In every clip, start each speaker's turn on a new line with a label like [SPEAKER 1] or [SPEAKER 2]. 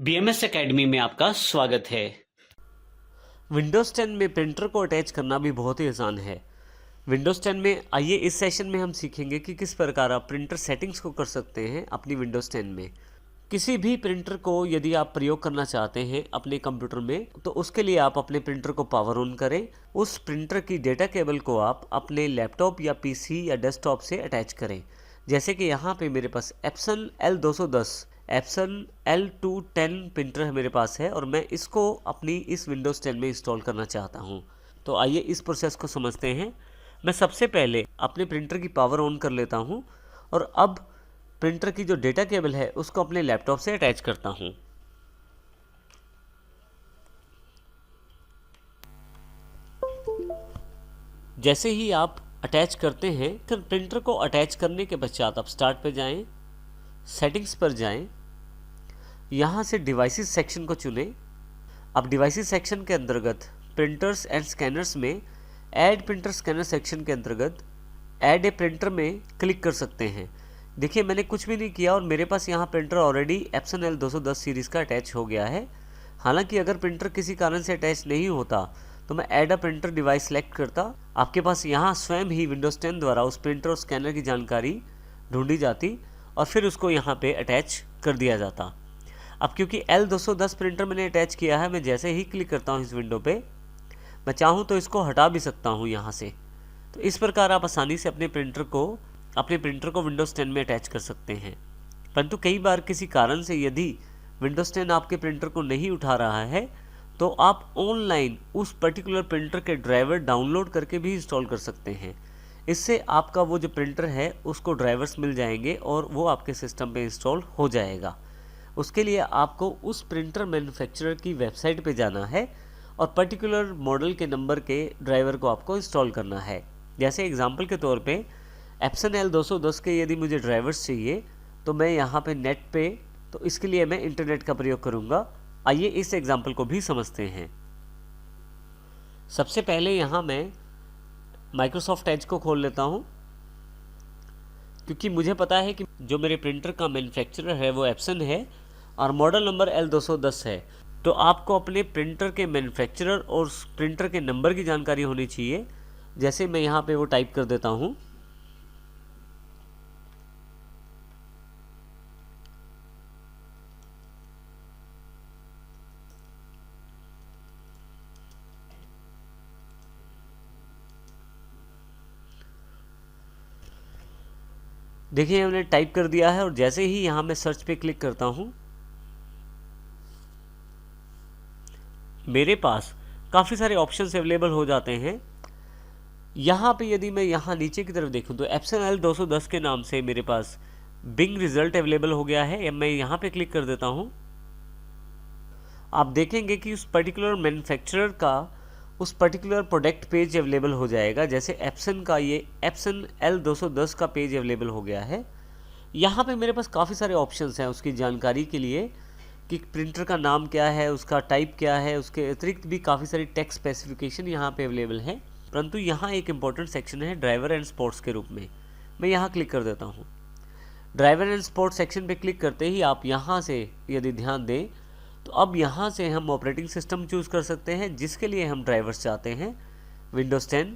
[SPEAKER 1] BMS academy में आपका स्वागत है। विंडोज़ 10 में प्रिंटर को अटैच करना भी बहुत ही आसान है। विंडोज़ 10 में आइए इस सेशन में हम सीखेंगे कि किस प्रकार आप प्रिंटर सेटिंग्स को कर सकते हैं अपनी विंडोज़ 10 में। किसी भी प्रिंटर को यदि आप प्रयोग करना चाहते हैं अपने कंप्यूटर में, तो उसके लिए आप अपने प्रिंटर को पावर ऑन करें। उस प्रिंटर की डेटा केबल को आप अपने लैपटॉप या पीसी या डेस्कटॉप से अटैच करें। जैसे कि यहाँ पे मेरे पास Epson L210 Epson L210 printer है मेरे पास है, और मैं इसको अपनी इस विंडोज़ 10 में इंस्टॉल करना चाहता हूँ। तो आइए इस प्रोसेस को समझते हैं। मैं सबसे पहले अपने प्रिंटर की पावर ऑन कर लेता हूँ और अब प्रिंटर की जो डेटा केबल है उसको अपने लैपटॉप से अटैच करता हूँ। जैसे ही आप अटैच करते हैं, फिर प्रिंटर को अटैच करने के पश्चात आप स्टार्ट पर जाएं, सेटिंग्स पर जाएं, यहाँ से डिवाइसेस सेक्शन को चुनें। अब डिवाइसेस सेक्शन के अंतर्गत प्रिंटर्स एंड स्कैनर्स में ऐड प्रिंटर स्कैनर सेक्शन के अंतर्गत ऐड ए प्रिंटर में क्लिक कर सकते हैं। देखिए मैंने कुछ भी नहीं किया और मेरे पास यहाँ printer already Epson L210 series का अटैच हो गया है। हालांकि अगर प्रिंटर किसी कारण से अटैच नहीं होता तो मैं add a printer device select करता। आपके पास यहाँ स्वयं ही विंडोज़ 10 द्वारा उस प्रिंटर और स्कैनर की जानकारी ढूंढी जाती और फिर उसको यहाँ पे अटैच कर दिया जाता। अब क्योंकि L210 प्रिंटर मैंने अटैच किया है, मैं जैसे ही क्लिक करता हूँ इस विंडो पे, मैं चाहूँ तो इसको हटा भी सकता हूँ यहाँ से। तो इस प्रकार आप आसानी से अपने प्रिंटर को विंडोज़ 10 में अटैच कर सकते हैं। परंतु कई बार किसी कारण से यदि विंडोज़ 10 आपके प्रिंटर को नहीं उठा रहा है, तो आप ऑनलाइन उस पर्टिकुलर प्रिंटर के ड्राइवर डाउनलोड करके भी इंस्टॉल कर सकते हैं। इससे आपका वो जो प्रिंटर है उसको ड्राइवर्स मिल जाएंगे और वो आपके सिस्टम पे इंस्टॉल हो जाएगा। उसके लिए आपको उस प्रिंटर मैन्युफैक्चरर की वेबसाइट पे जाना है और पर्टिकुलर मॉडल के नंबर के ड्राइवर को आपको इंस्टॉल करना है। जैसे एग्जांपल के तौर पे एप्सन L210 के यदि मुझे ड्राइवर्स चाहिए तो मैं यहाँ पे नेट पे, तो इसके लिए मैं इंटरनेट का प्रयोग करूँगा। आइए इस एग्जाम्पल को भी समझते हैं। सबसे पहले यहाँ मैं माइक्रोसॉफ्ट एज को खोल लेता हूँ, क्योंकि मुझे पता है कि जो मेरे प्रिंटर का मैन्युफैक्चरर है वो एप्सन है और मॉडल नंबर L210 है। तो आपको अपने प्रिंटर के मैन्युफैक्चरर और प्रिंटर के नंबर की जानकारी होनी चाहिए। जैसे मैं यहाँ पे वो टाइप कर देता हूँ। देखिए हमने टाइप कर दिया है और जैसे ही यहाँ मैं सर्च पे क्लिक करता हूँ, मेरे पास काफ़ी सारे ऑप्शंस अवेलेबल हो जाते हैं। यहाँ पे यदि मैं यहाँ नीचे की तरफ देखूँ तो एप्सन L210 के नाम से मेरे पास बिंग रिजल्ट अवेलेबल हो गया है। मैं यहाँ पे क्लिक कर देता हूँ। आप देखेंगे कि उस पर्टिकुलर मैन्युफैक्चरर का उस पर्टिकुलर प्रोडक्ट पेज अवेलेबल हो जाएगा। जैसे एप्सन का ये एप्सन L210 का पेज अवेलेबल हो गया है। यहाँ पे मेरे पास काफ़ी सारे ऑप्शंस हैं उसकी जानकारी के लिए कि प्रिंटर का नाम क्या है, उसका टाइप क्या है। उसके अतिरिक्त भी काफ़ी सारी टेक्स्ट स्पेसिफिकेशन यहाँ पे अवेलेबल है। परंतु यहाँ एक इम्पॉर्टेंट सेक्शन है ड्राइवर एंड स्पोर्ट्स के रूप में। मैं यहाँ क्लिक कर देता हूँ। ड्राइवर एंड स्पोर्ट्स सेक्शन पे क्लिक करते ही आप यहाँ से यदि ध्यान दें तो अब यहाँ से हम ऑपरेटिंग सिस्टम चूज़ कर सकते हैं जिसके लिए हम ड्राइवर्स चाहते हैं। विंडोज़ 10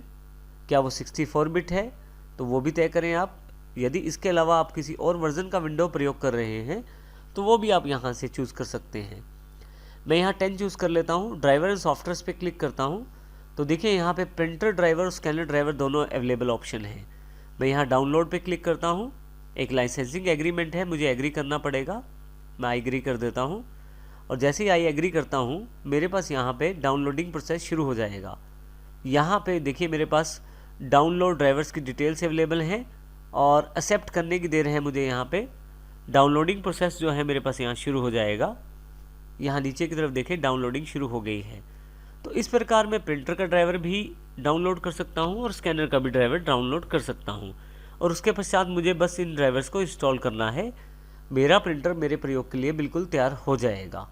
[SPEAKER 1] क्या वो 64 बिट है तो वो भी तय करें आप। यदि इसके अलावा आप किसी और वर्जन का विंडो प्रयोग कर रहे हैं तो वो भी आप यहाँ से चूज़ कर सकते हैं। मैं यहाँ 10 चूज़ कर लेता हूँ। ड्राइवर एंड सॉफ्टवेयर पे क्लिक करता हूँ तो देखिए यहाँ पे प्रिंटर ड्राइवर और स्कैनर ड्राइवर दोनों अवेलेबल ऑप्शन है। मैं यहाँ डाउनलोड पे क्लिक करता हूँ। एक लाइसेंसिंग एग्रीमेंट है, मुझे एग्री करना पड़ेगा। मैं आई एग्री कर देता हूँ और जैसे ही आई एग्री करता हूँ मेरे पास यहाँ पे डाउनलोडिंग प्रोसेस शुरू हो जाएगा। यहाँ पे देखिए मेरे पास डाउनलोड ड्राइवर्स की डिटेल्स अवेलेबल हैं और एक्सेप्ट करने की देर है मुझे। यहाँ पे डाउनलोडिंग प्रोसेस जो है मेरे पास यहाँ शुरू हो जाएगा। यहाँ नीचे की तरफ देखें डाउनलोडिंग शुरू हो गई है। तो इस प्रकार मैं प्रिंटर का ड्राइवर भी डाउनलोड कर सकता हूँ और स्कैनर का भी ड्राइवर डाउनलोड कर सकता हूँ और उसके पश्चात मुझे बस इन ड्राइवर्स को इंस्टॉल करना है। मेरा प्रिंटर मेरे प्रयोग के लिए बिल्कुल तैयार हो जाएगा।